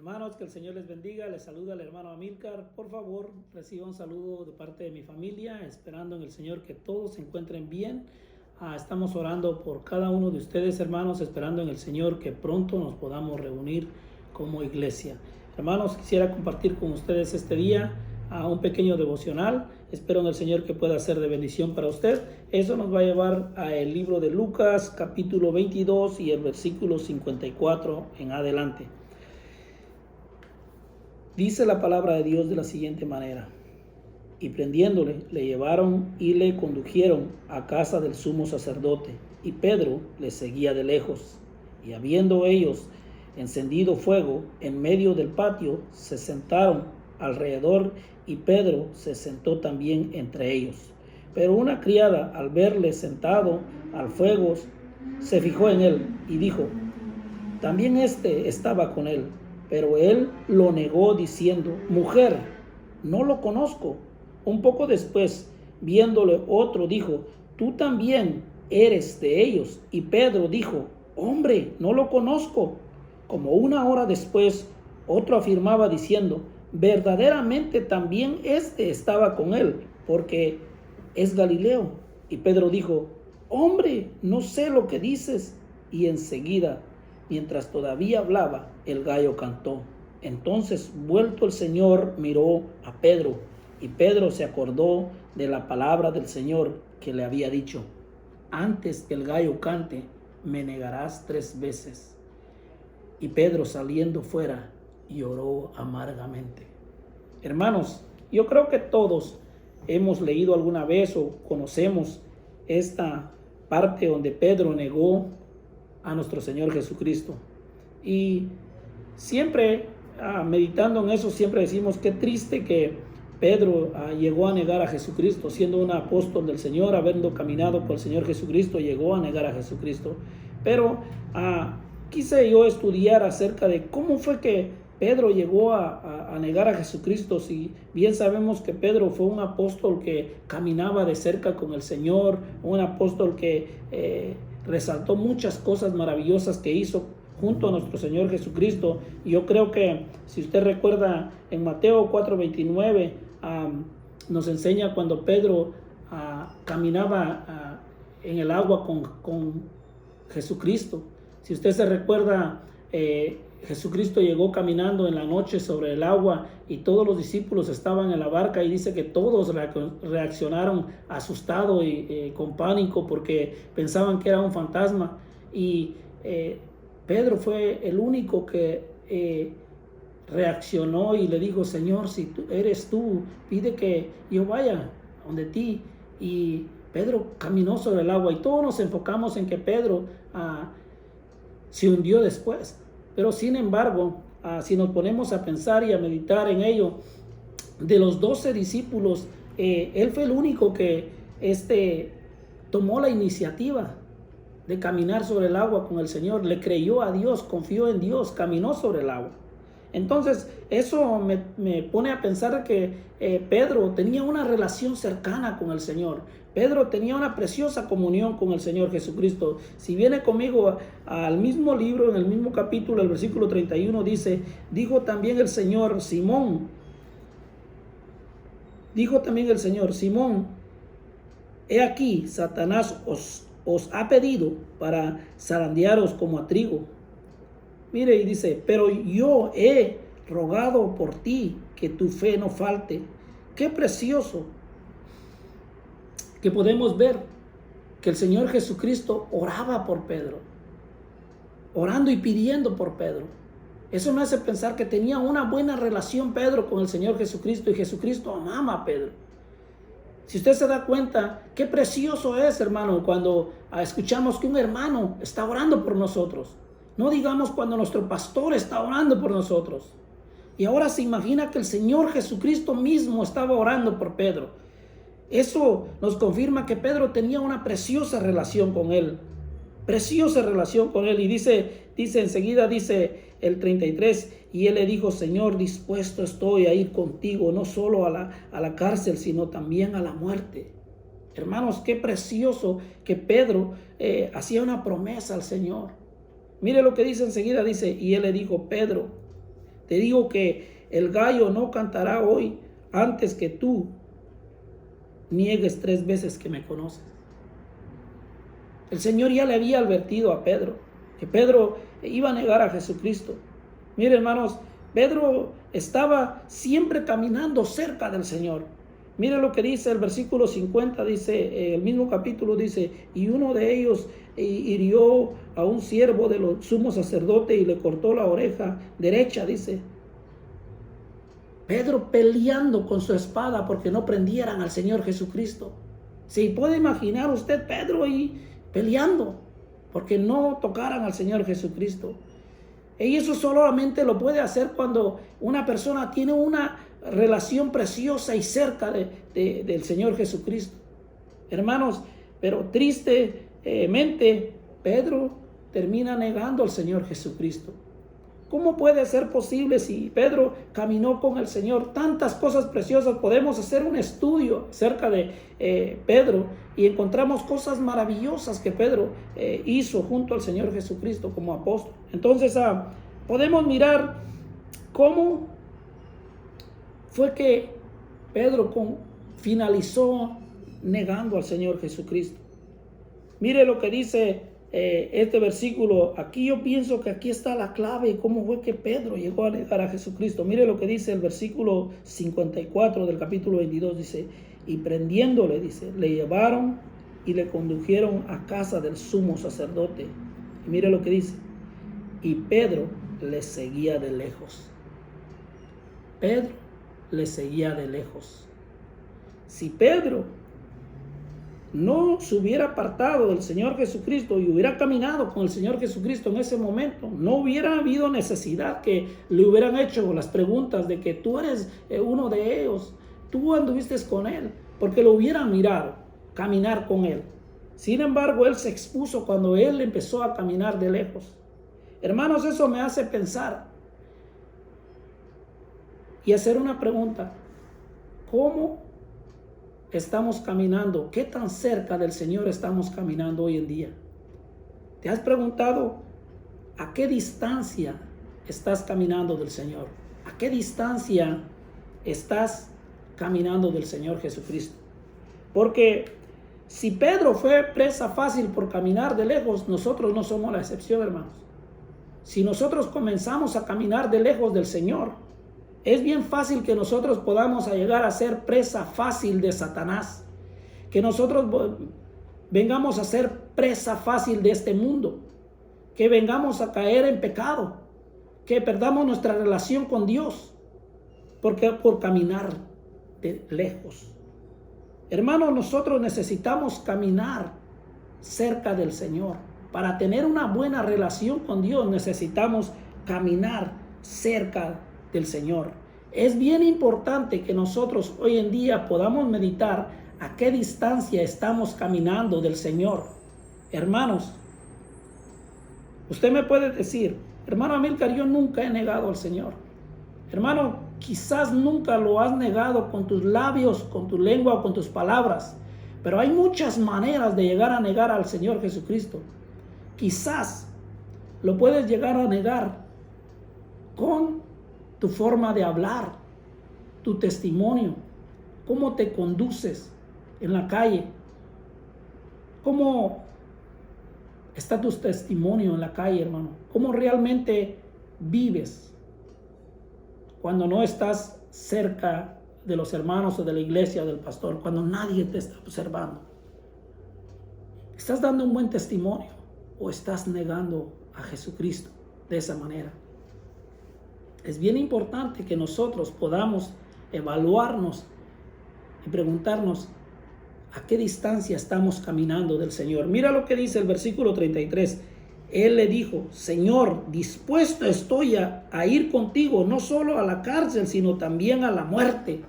Hermanos, que el Señor les bendiga. Les saluda el hermano Amílcar. Por favor, reciba un saludo de parte de mi familia, esperando en el Señor que todos se encuentren bien. Estamos orando por cada uno de ustedes, hermanos, esperando en el Señor que pronto nos podamos reunir como iglesia. Hermanos, quisiera compartir con ustedes este día un pequeño devocional. Espero en el Señor que pueda ser de bendición para usted. Eso nos va a llevar al libro de Lucas, capítulo 22 y el versículo 54 en adelante. Dice la palabra de Dios de la siguiente manera: y prendiéndole, le llevaron y le condujeron a casa del sumo sacerdote, y Pedro le seguía de lejos. Y habiendo ellos encendido fuego en medio del patio, se sentaron alrededor, y Pedro se sentó también entre ellos. Pero una criada, al verle sentado al fuego, se fijó en él y dijo: también éste estaba con él. Pero él lo negó diciendo: mujer, no lo conozco. Un poco después, viéndole otro, dijo: tú también eres de ellos. Y Pedro dijo: hombre, no lo conozco. Como una hora después, otro afirmaba diciendo: verdaderamente también este estaba con él, porque es Galileo. Y Pedro dijo: hombre, no sé lo que dices. Y enseguida, mientras todavía hablaba, el gallo cantó. Entonces, vuelto el Señor, miró a Pedro, y Pedro se acordó de la palabra del Señor que le había dicho: antes que el gallo cante, me negarás 3 veces. Y Pedro, saliendo fuera, lloró amargamente. Hermanos, yo creo que todos hemos leído alguna vez o conocemos esta parte donde Pedro negó a nuestro Señor Jesucristo. Y siempre meditando en eso, siempre decimos: qué triste que Pedro llegó a negar a Jesucristo, siendo un apóstol del Señor, habiendo caminado con el Señor Jesucristo, llegó a negar a Jesucristo. Pero quise yo estudiar acerca de cómo fue que Pedro llegó a negar a Jesucristo. Si bien sabemos que Pedro fue un apóstol que caminaba de cerca con el Señor, un apóstol que resaltó muchas cosas maravillosas que hizo junto a nuestro Señor Jesucristo. Y yo creo que, si usted recuerda, en Mateo 4:29 nos enseña cuando Pedro caminaba en el agua con Jesucristo. Si usted se recuerda, Jesucristo llegó caminando en la noche sobre el agua y todos los discípulos estaban en la barca, y dice que todos reaccionaron asustados y con pánico porque pensaban que era un fantasma. Y Pedro fue el único que reaccionó y le dijo: Señor, si tú eres tú, pide que yo vaya donde ti. Y Pedro caminó sobre el agua, y todos nos enfocamos en que Pedro se hundió después. Pero sin embargo, si nos ponemos a pensar y a meditar en ello, de los 12 discípulos, él fue el único que tomó la iniciativa de caminar sobre el agua con el Señor. Le creyó a Dios, confió en Dios, caminó sobre el agua. Entonces, eso me pone a pensar que Pedro tenía una relación cercana con el Señor. Pedro tenía una preciosa comunión con el Señor Jesucristo. Si viene conmigo al mismo libro, en el mismo capítulo, el versículo 31 dice: dijo también el Señor, Simón, he aquí, Satanás os ha pedido para zarandearos como a trigo. Mire, y dice: pero yo he rogado por ti que tu fe no falte. Qué precioso que podemos ver que el Señor Jesucristo oraba por Pedro, orando y pidiendo por Pedro. Eso me hace pensar que tenía una buena relación Pedro con el Señor Jesucristo, y Jesucristo amaba a Pedro. Si usted se da cuenta, qué precioso es, hermano, cuando escuchamos que un hermano está orando por nosotros. No digamos cuando nuestro pastor está orando por nosotros. Y ahora se imagina que el Señor Jesucristo mismo estaba orando por Pedro. Eso nos confirma que Pedro tenía una preciosa relación con él. Preciosa relación con él. Y dice enseguida, dice el 33, y él le dijo: Señor, dispuesto estoy a ir contigo, no solo a la cárcel, sino también a la muerte. Hermanos, qué precioso que Pedro hacía una promesa al Señor. Mire lo que dice enseguida, dice: y él le dijo: Pedro, te digo que el gallo no cantará hoy antes que tú niegues 3 veces que me conoces. El Señor ya le había advertido a Pedro que Pedro iba a negar a Jesucristo. Mire, hermanos, Pedro estaba siempre caminando cerca del Señor. Mire lo que dice el versículo 50, dice, el mismo capítulo dice, y uno de ellos hirió a un siervo de los sumos sacerdotes y le cortó la oreja derecha, dice. Pedro peleando con su espada porque no prendieran al Señor Jesucristo. ¿Se puede imaginar usted Pedro ahí peleando porque no tocaran al Señor Jesucristo? Y eso solamente lo puede hacer cuando una persona tiene una relación preciosa y cerca del Señor Jesucristo. Hermanos, pero tristemente Pedro termina negando al Señor Jesucristo. ¿Cómo puede ser posible si Pedro caminó con el Señor? Tantas cosas preciosas. Podemos hacer un estudio acerca de Pedro y encontramos cosas maravillosas que Pedro hizo junto al Señor Jesucristo como apóstol. Entonces podemos mirar cómo fue que Pedro finalizó negando al Señor Jesucristo. Mire lo que dice este versículo. Aquí yo pienso que aquí está la clave, cómo fue que Pedro llegó a negar a Jesucristo. Mire lo que dice el versículo 54 del capítulo 22, dice, y prendiéndole, dice, le llevaron y le condujeron a casa del sumo sacerdote. Y mire lo que dice, y Pedro le seguía de lejos. Pedro le seguía de lejos. Si Pedro no se hubiera apartado del Señor Jesucristo y hubiera caminado con el Señor Jesucristo en ese momento, no hubiera habido necesidad que le hubieran hecho las preguntas de que tú eres uno de ellos, tú anduviste con él, porque lo hubieran mirado caminar con él. Sin embargo, él se expuso cuando él empezó a caminar de lejos. Hermanos, eso me hace pensar y hacer una pregunta: ¿cómo estamos caminando? ¿Qué tan cerca del Señor estamos caminando hoy en día? ¿Te has preguntado a qué distancia estás caminando del Señor? ¿A qué distancia estás caminando del Señor Jesucristo? Porque si Pedro fue presa fácil por caminar de lejos, nosotros no somos la excepción, hermanos. Si nosotros comenzamos a caminar de lejos del Señor, es bien fácil que nosotros podamos llegar a ser presa fácil de Satanás, que nosotros vengamos a ser presa fácil de este mundo, que vengamos a caer en pecado, que perdamos nuestra relación con Dios, porque por caminar de lejos. Hermanos, nosotros necesitamos caminar cerca del Señor. Para tener una buena relación con Dios necesitamos caminar cerca del Señor. Es bien importante que nosotros hoy en día podamos meditar a qué distancia estamos caminando del Señor. Hermanos, usted me puede decir, hermano Amílcar, yo nunca he negado al Señor. Hermano, quizás nunca lo has negado con tus labios, con tu lengua o con tus palabras, pero hay muchas maneras de llegar a negar al Señor Jesucristo. Quizás lo puedes llegar a negar con tu forma de hablar, tu testimonio, cómo te conduces en la calle, cómo está tu testimonio en la calle, hermano, cómo realmente vives cuando no estás cerca de los hermanos o de la iglesia o del pastor, cuando nadie te está observando. ¿Estás dando un buen testimonio o estás negando a Jesucristo de esa manera? Es bien importante que nosotros podamos evaluarnos y preguntarnos a qué distancia estamos caminando del Señor. Mira lo que dice el versículo 33. Él le dijo, Señor, dispuesto estoy a ir contigo, no solo a la cárcel, sino también a la muerte.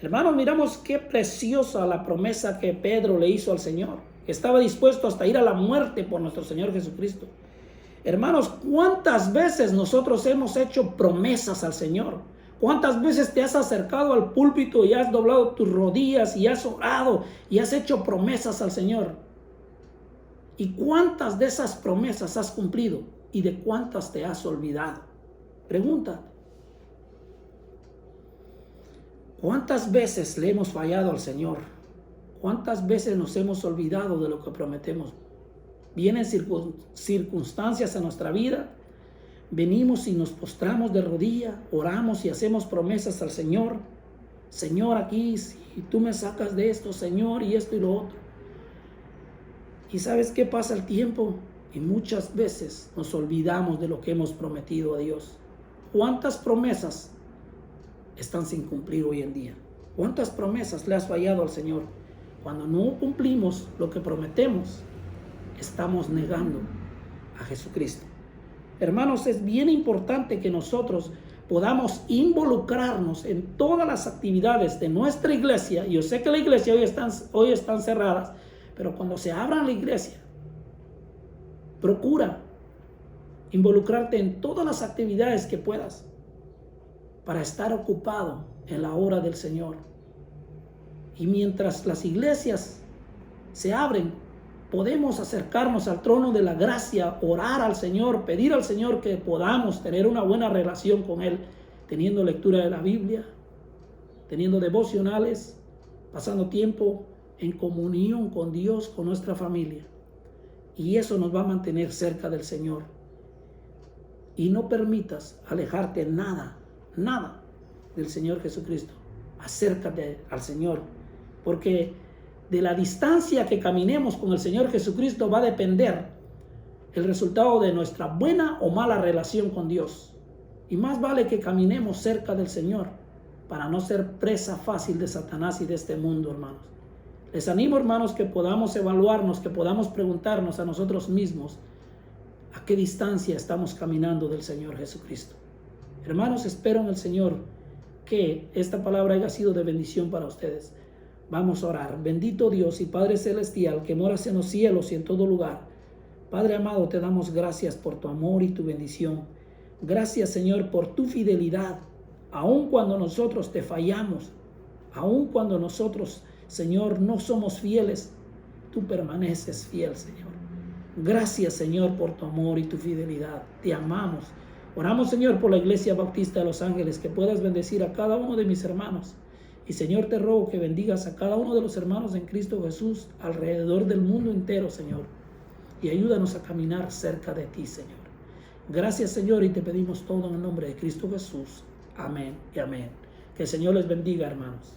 Hermanos, miramos qué preciosa la promesa que Pedro le hizo al Señor. Estaba dispuesto hasta ir a la muerte por nuestro Señor Jesucristo. Hermanos, ¿cuántas veces nosotros hemos hecho promesas al Señor? ¿Cuántas veces te has acercado al púlpito y has doblado tus rodillas y has orado y has hecho promesas al Señor? ¿Y cuántas de esas promesas has cumplido y de cuántas te has olvidado? Pregunta, ¿Cuántas veces le hemos fallado al Señor? ¿Cuántas veces nos hemos olvidado de lo que prometemos? Vienen circunstancias a nuestra vida, venimos y nos postramos de rodilla, oramos y hacemos promesas al Señor. Señor, aquí, si tú me sacas de esto, Señor, y esto y lo otro. ¿Y sabes qué pasa el tiempo? Y muchas veces nos olvidamos de lo que hemos prometido a Dios. ¿Cuántas promesas están sin cumplir hoy en día? ¿Cuántas promesas le has fallado al Señor? Cuando no cumplimos lo que prometemos, estamos negando a Jesucristo. Hermanos, es bien importante que nosotros podamos involucrarnos en todas las actividades de nuestra iglesia. Yo sé que la iglesia hoy están cerradas, pero cuando se abra la iglesia, procura involucrarte en todas las actividades que puedas para estar ocupado en la obra del Señor. Y mientras las iglesias se abren, podemos acercarnos al trono de la gracia, orar al Señor, pedir al Señor que podamos tener una buena relación con Él, teniendo lectura de la Biblia, teniendo devocionales, pasando tiempo en comunión con Dios, con nuestra familia. Y eso nos va a mantener cerca del Señor. Y no permitas alejarte nada del Señor Jesucristo. Acércate al Señor, porque de la distancia que caminemos con el Señor Jesucristo va a depender el resultado de nuestra buena o mala relación con Dios. Y más vale que caminemos cerca del Señor para no ser presa fácil de Satanás y de este mundo, hermanos. Les animo, hermanos, que podamos evaluarnos, que podamos preguntarnos a nosotros mismos a qué distancia estamos caminando del Señor Jesucristo. Hermanos, espero en el Señor que esta palabra haya sido de bendición para ustedes. Vamos a orar. Bendito Dios y Padre Celestial, que moras en los cielos y en todo lugar. Padre amado, te damos gracias por tu amor y tu bendición. Gracias, Señor, por tu fidelidad. Aun cuando nosotros te fallamos, aun cuando nosotros, Señor, no somos fieles, tú permaneces fiel, Señor. Gracias, Señor, por tu amor y tu fidelidad. Te amamos. Oramos, Señor, por la Iglesia Bautista de Los Ángeles, que puedas bendecir a cada uno de mis hermanos. Y, Señor, te ruego que bendigas a cada uno de los hermanos en Cristo Jesús alrededor del mundo entero, Señor. Y ayúdanos a caminar cerca de ti, Señor. Gracias, Señor, y te pedimos todo en el nombre de Cristo Jesús. Amén y amén. Que el Señor les bendiga, hermanos.